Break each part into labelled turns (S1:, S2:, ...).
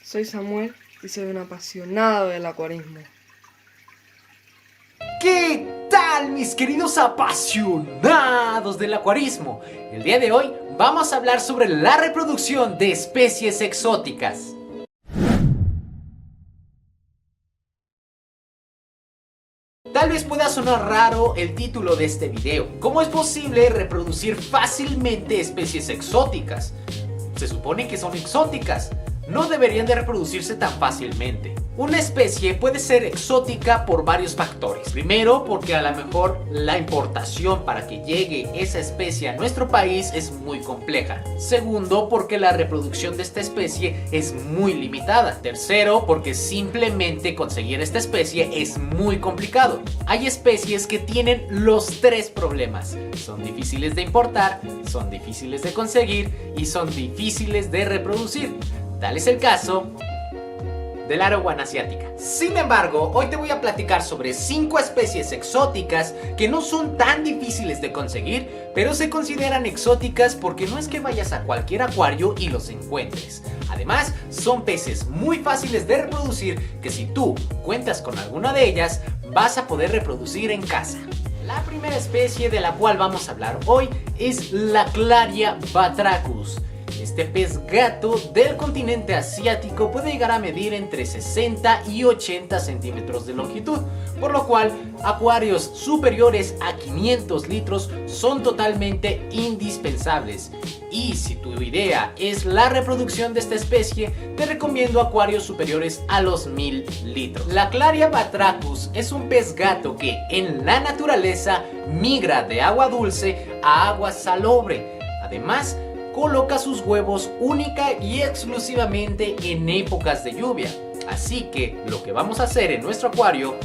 S1: Soy Samuel y soy un apasionado del acuarismo.
S2: ¿Qué tal, mis queridos apasionados del acuarismo? El día de hoy vamos a hablar sobre la reproducción de especies exóticas. Tal vez pueda sonar raro el título de este video. ¿Cómo es posible reproducir fácilmente especies exóticas? Se supone que son exóticas. No deberían de reproducirse tan fácilmente. Una especie puede ser exótica por varios factores. Primero, porque a lo mejor la importación para que llegue esa especie a nuestro país es muy compleja. Segundo, porque la reproducción de esta especie es muy limitada. Tercero, porque simplemente conseguir esta especie es muy complicado. Hay especies que tienen los tres problemas. Son difíciles de importar, son difíciles de conseguir y son difíciles de reproducir. Tal es el caso del arowana asiática. Sin embargo, hoy te voy a platicar sobre 5 especies exóticas que no son tan difíciles de conseguir, pero se consideran exóticas porque no es que vayas a cualquier acuario y los encuentres. Además, son peces muy fáciles de reproducir que si tú cuentas con alguna de ellas, vas a poder reproducir en casa. La primera especie de la cual vamos a hablar hoy es la Claria batrachus. Este pez gato del continente asiático puede llegar a medir entre 60 y 80 centímetros de longitud, por lo cual acuarios superiores a 500 litros son totalmente indispensables. Y si tu idea es la reproducción de esta especie, te recomiendo acuarios superiores a los 1000 litros. La Claria batrachus es un pez gato que en la naturaleza migra de agua dulce a agua salobre. Además, coloca sus huevos única y exclusivamente en épocas de lluvia. Así que lo que vamos a hacer en nuestro acuario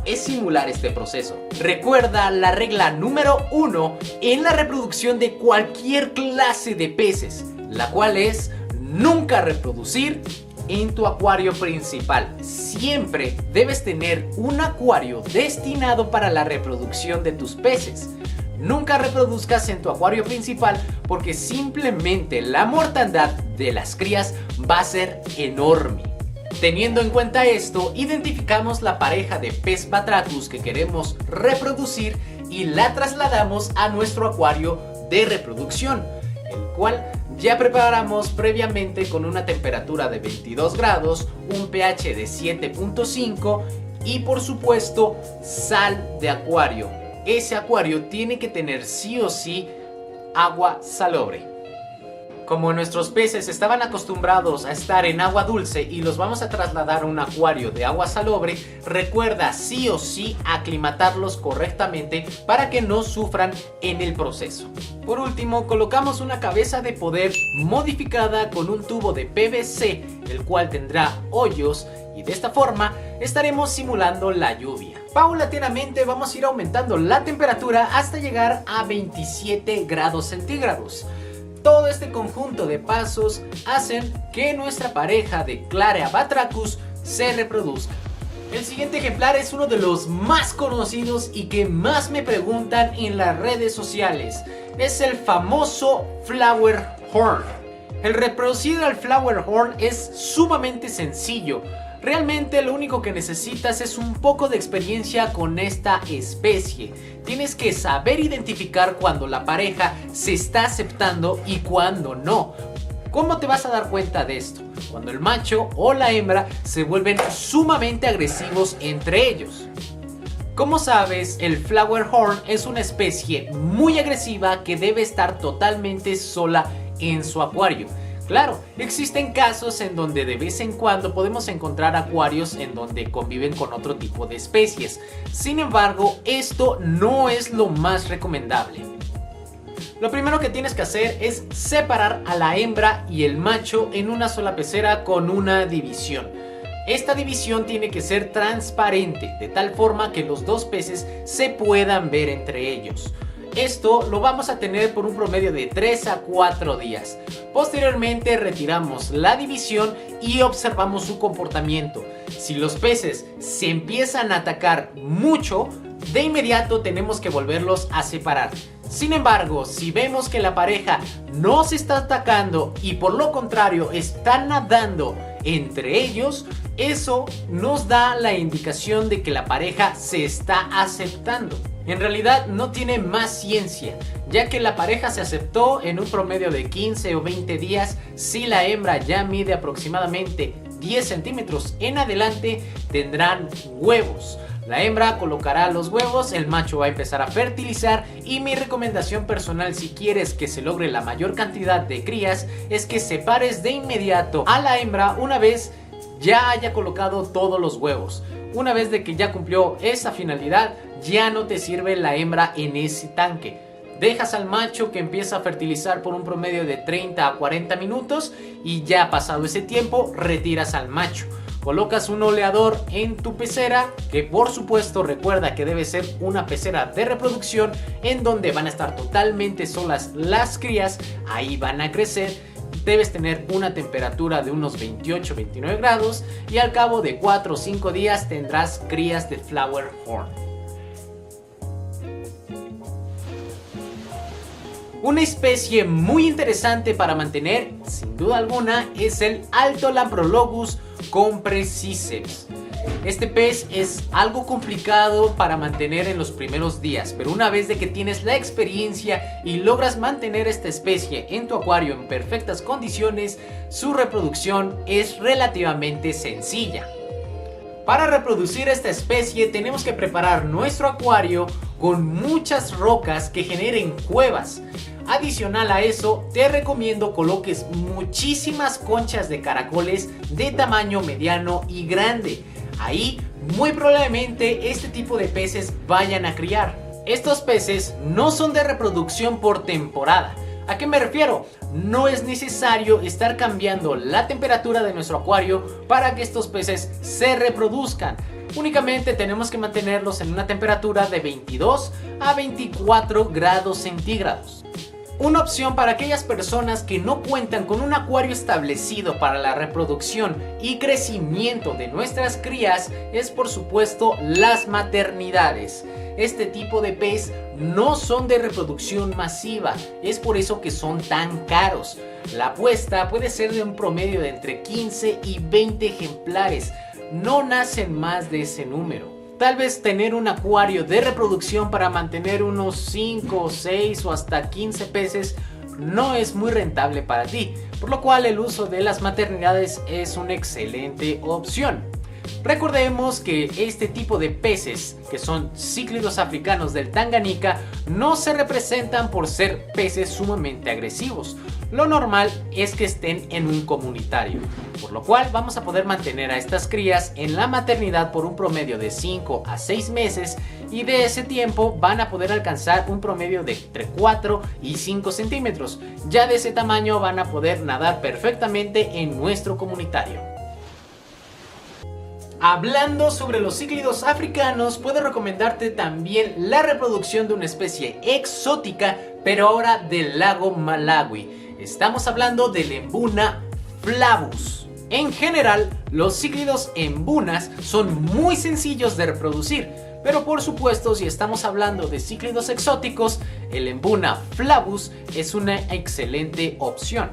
S2: es simular este proceso. Recuerda la regla número 1 en la reproducción de cualquier clase de peces, la cual es nunca reproducir en tu acuario principal. Siempre debes tener un acuario destinado para la reproducción de tus peces. Nunca reproduzcas en tu acuario principal porque simplemente la mortandad de las crías va a ser enorme. Teniendo en cuenta esto, identificamos la pareja de pez batrachus que queremos reproducir y la trasladamos a nuestro acuario de reproducción, el cual ya preparamos previamente con una temperatura de 22 grados, un pH de 7.5 y por supuesto sal de acuario. Ese acuario tiene que tener sí o sí agua salobre. Como nuestros peces estaban acostumbrados a estar en agua dulce y los vamos a trasladar a un acuario de agua salobre, recuerda sí o sí aclimatarlos correctamente para que no sufran en el proceso. Por último, colocamos una cabeza de poder modificada con un tubo de PVC, el cual tendrá hoyos y de esta forma estaremos simulando la lluvia. Paulatinamente vamos a ir aumentando la temperatura hasta llegar a 27 grados centígrados. Todo este conjunto de pasos hacen que nuestra pareja de Claria batrachus se reproduzca. El siguiente ejemplar es uno de los más conocidos y que más me preguntan en las redes sociales. Es el famoso Flower Horn. El reproducir al Flower Horn es sumamente sencillo. Realmente lo único que necesitas es un poco de experiencia con esta especie. Tienes que saber identificar cuando la pareja se está aceptando y cuando no. ¿Cómo te vas a dar cuenta de esto? Cuando el macho o la hembra se vuelven sumamente agresivos entre ellos. Como sabes, el Flower Horn es una especie muy agresiva que debe estar totalmente sola en su acuario. Claro, existen casos en donde de vez en cuando podemos encontrar acuarios en donde conviven con otro tipo de especies. Sin embargo, esto no es lo más recomendable. Lo primero que tienes que hacer es separar a la hembra y el macho en una sola pecera con una división. Esta división tiene que ser transparente, de tal forma que los dos peces se puedan ver entre ellos. Esto lo vamos a tener por un promedio de 3 a 4 días. Posteriormente retiramos la división y observamos su comportamiento. Si los peces se empiezan a atacar mucho, de inmediato tenemos que volverlos a separar. Sin embargo, si vemos que la pareja no se está atacando y por lo contrario están nadando entre ellos, eso nos da la indicación de que la pareja se está aceptando. En realidad no tiene más ciencia, ya que la pareja se aceptó en un promedio de 15 o 20 días. Si la hembra ya mide aproximadamente 10 centímetros en adelante, tendrán huevos. La hembra colocará los huevos, el macho va a empezar a fertilizar y mi recomendación personal, si quieres que se logre la mayor cantidad de crías, es que separes de inmediato a la hembra una vez ya haya colocado todos los huevos. Una vez de que ya cumplió esa finalidad, ya no te sirve la hembra en ese tanque. Dejas al macho que empieza a fertilizar por un promedio de 30 a 40 minutos y ya pasado ese tiempo retiras al macho. Colocas un oleador en tu pecera, que por supuesto recuerda que debe ser una pecera de reproducción en donde van a estar totalmente solas las crías, ahí van a crecer. Debes tener una temperatura de unos 28-29 grados y al cabo de 4 o 5 días tendrás crías de Flower Horn. Una especie muy interesante para mantener, sin duda alguna, es el Altolamprologus compresiceps. Este pez es algo complicado para mantener en los primeros días, pero una vez de que tienes la experiencia y logras mantener esta especie en tu acuario en perfectas condiciones, su reproducción es relativamente sencilla. Para reproducir esta especie tenemos que preparar nuestro acuario con muchas rocas que generen cuevas. Adicional a eso, te recomiendo coloques muchísimas conchas de caracoles de tamaño mediano y grande. Ahí muy probablemente este tipo de peces vayan a criar. Estos peces no son de reproducción por temporada. ¿A qué me refiero? No es necesario estar cambiando la temperatura de nuestro acuario para que estos peces se reproduzcan. Únicamente tenemos que mantenerlos en una temperatura de 22 a 24 grados centígrados. Una opción para aquellas personas que no cuentan con un acuario establecido para la reproducción y crecimiento de nuestras crías es por supuesto las maternidades. Este tipo de pez no son de reproducción masiva, es por eso que son tan caros. La apuesta puede ser de un promedio de entre 15 y 20 ejemplares, no nacen más de ese número. Tal vez tener un acuario de reproducción para mantener unos 5, 6 o hasta 15 peces no es muy rentable para ti, por lo cual el uso de las maternidades es una excelente opción. Recordemos que este tipo de peces, que son cíclidos africanos del Tanganica, no se representan por ser peces sumamente agresivos. Lo normal es que estén en un comunitario, por lo cual vamos a poder mantener a estas crías en la maternidad por un promedio de 5 a 6 meses y de ese tiempo van a poder alcanzar un promedio de entre 4 y 5 centímetros. Ya de ese tamaño van a poder nadar perfectamente en nuestro comunitario. Hablando sobre los cíclidos africanos, puedo recomendarte también la reproducción de una especie exótica, pero ahora del lago Malawi. Estamos hablando del Mbuna flavus. En general, los cíclidos embunas son muy sencillos de reproducir, pero por supuesto, si estamos hablando de cíclidos exóticos, el Mbuna flavus es una excelente opción.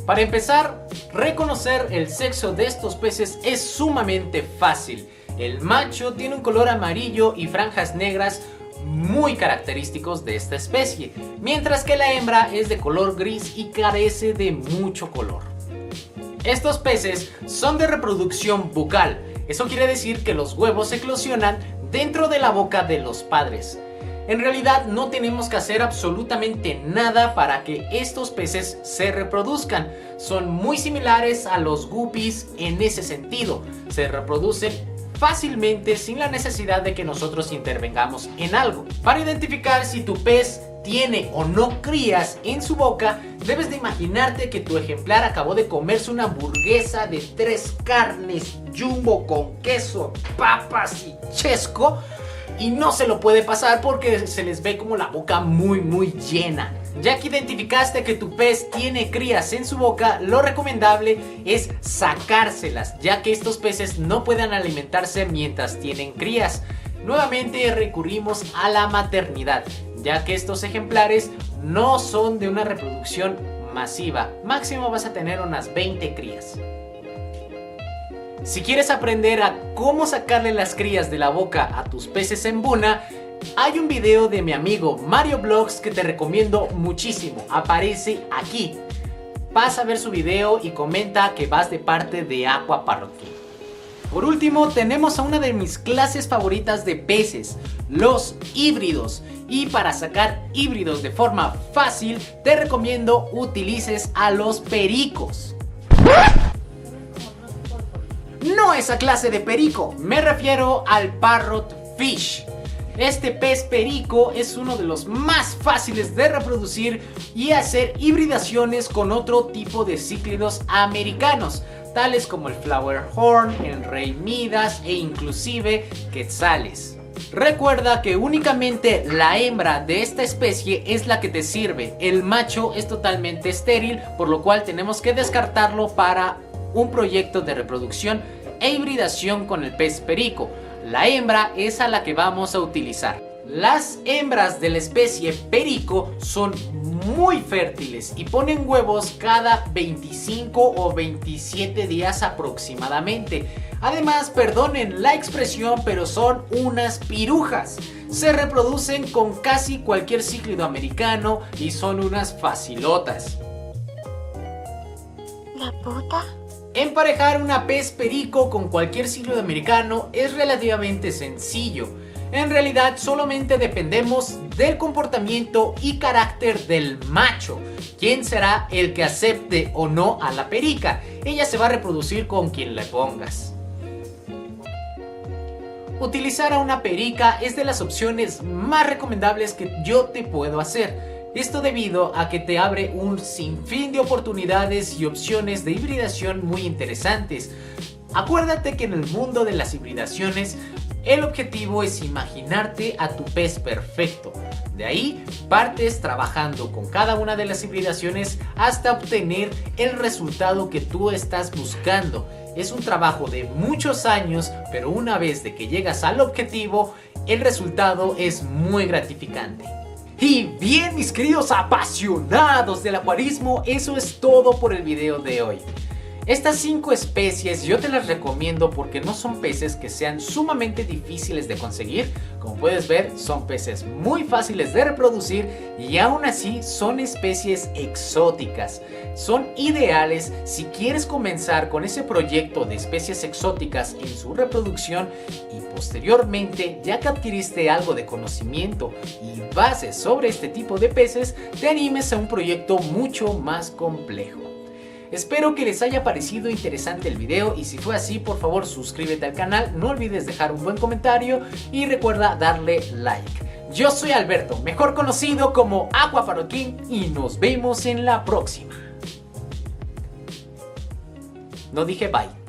S2: Para empezar, reconocer el sexo de estos peces es sumamente fácil. El macho tiene un color amarillo y franjas negras muy característicos de esta especie, mientras que la hembra es de color gris y carece de mucho color. Estos peces son de reproducción bucal, eso quiere decir que los huevos eclosionan dentro de la boca de los padres. En realidad no tenemos que hacer absolutamente nada para que estos peces se reproduzcan. Son muy similares a los guppies en ese sentido. Se reproducen fácilmente sin la necesidad de que nosotros intervengamos en algo. Para identificar si tu pez tiene o no crías en su boca, debes de imaginarte que tu ejemplar acabó de comerse una hamburguesa de 3 carnes jumbo con queso, papas y chesco y no se lo puede pasar porque se les ve como la boca muy llena. Ya que identificaste que tu pez tiene crías en su boca, lo recomendable es sacárselas, ya que estos peces no pueden alimentarse mientras tienen crías. Nuevamente recurrimos a la maternidad, ya que estos ejemplares no son de una reproducción masiva. Máximo vas a tener unas 20 crías. Si quieres aprender a cómo sacarle las crías de la boca a tus peces en Buna, hay un video de mi amigo Mario Blogs que te recomiendo muchísimo. Aparece aquí. Pasa a ver su video y comenta que vas de parte de Aqua Parrot King. Por último, tenemos a una de mis clases favoritas de peces, los híbridos. Y para sacar híbridos de forma fácil, te recomiendo utilices a los pericos. No esa clase de perico, me refiero al Parrot Fish. Este pez perico es uno de los más fáciles de reproducir y hacer hibridaciones con otro tipo de cíclidos americanos, tales como el Flower Horn, el Rey Midas e inclusive quetzales. Recuerda que únicamente la hembra de esta especie es la que te sirve, el macho es totalmente estéril, por lo cual tenemos que descartarlo para un proyecto de reproducción e hibridación con el pez perico. La hembra es a la que vamos a utilizar. Las hembras de la especie perico son muy fértiles y ponen huevos cada 25 o 27 días aproximadamente. Además, perdonen la expresión, pero son unas pirujas. Se reproducen con casi cualquier cíclido americano y son unas facilotas.
S3: ¿La puta?
S2: Emparejar una pez perico con cualquier cíclido americano es relativamente sencillo. En realidad solamente dependemos del comportamiento y carácter del macho, quién será el que acepte o no a la perica. Ella se va a reproducir con quien le pongas. Utilizar a una perica es de las opciones más recomendables que yo te puedo hacer. Esto debido a que te abre un sinfín de oportunidades y opciones de hibridación muy interesantes. Acuérdate que en el mundo de las hibridaciones el objetivo es imaginarte a tu pez perfecto. De ahí partes trabajando con cada una de las hibridaciones hasta obtener el resultado que tú estás buscando. Es un trabajo de muchos años, pero una vez de que llegas al objetivo, el resultado es muy gratificante. Y bien, mis queridos apasionados del acuarismo, eso es todo por el video de hoy. Estas 5 especies yo te las recomiendo porque no son peces que sean sumamente difíciles de conseguir. Como puedes ver, son peces muy fáciles de reproducir y aún así son especies exóticas. Son ideales si quieres comenzar con ese proyecto de especies exóticas en su reproducción y posteriormente, ya que adquiriste algo de conocimiento y bases sobre este tipo de peces, te animes a un proyecto mucho más complejo. Espero que les haya parecido interesante el video y si fue así, por favor suscríbete al canal, no olvides dejar un buen comentario y recuerda darle like. Yo soy Alberto, mejor conocido como Aqua Parrot King, y nos vemos en la próxima. No dije bye.